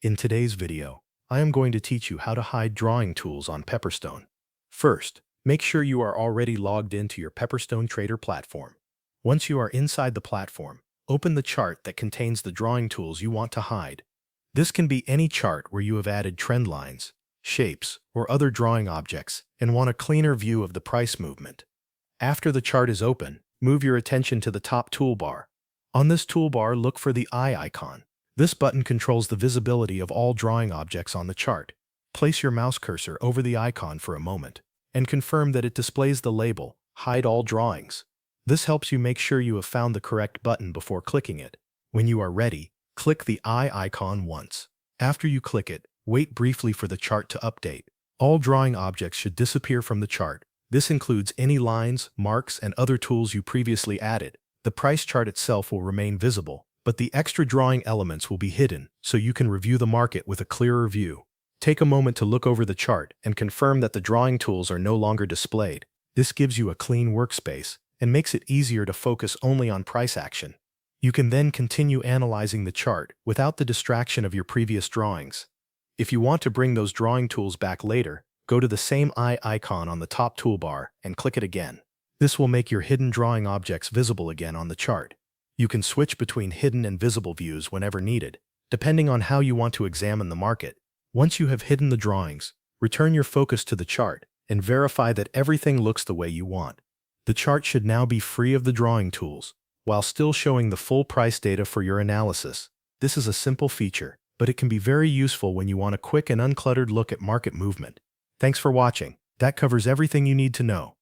In today's video, I am going to teach you how to hide drawing tools on Pepperstone. First, make sure you are already logged into your Pepperstone Trader platform. Once you are inside the platform, open the chart that contains the drawing tools you want to hide. This can be any chart where you have added trend lines, shapes, or other drawing objects and want a cleaner view of the price movement. After the chart is open, move your attention to the top toolbar. On this toolbar, look for the eye icon. This button controls the visibility of all drawing objects on the chart. Place your mouse cursor over the icon for a moment and confirm that it displays the label, Hide All Drawings. This helps you make sure you have found the correct button before clicking it. When you are ready, click the eye icon once. After you click it, wait briefly for the chart to update. All drawing objects should disappear from the chart. This includes any lines, marks, and other tools you previously added. The price chart itself will remain visible, but the extra drawing elements will be hidden so you can review the market with a clearer view. Take a moment to look over the chart and confirm that the drawing tools are no longer displayed. This gives you a clean workspace and makes it easier to focus only on price action. You can then continue analyzing the chart without the distraction of your previous drawings. If you want to bring those drawing tools back later, go to the same eye icon on the top toolbar and click it again. This will make your hidden drawing objects visible again on the chart. You can switch between hidden and visible views whenever needed, depending on how you want to examine the market. Once you have hidden the drawings, return your focus to the chart and verify that everything looks the way you want. The chart should now be free of the drawing tools, while still showing the full price data for your analysis. This is a simple feature, but it can be very useful when you want a quick and uncluttered look at market movement. Thanks for watching. That covers everything you need to know.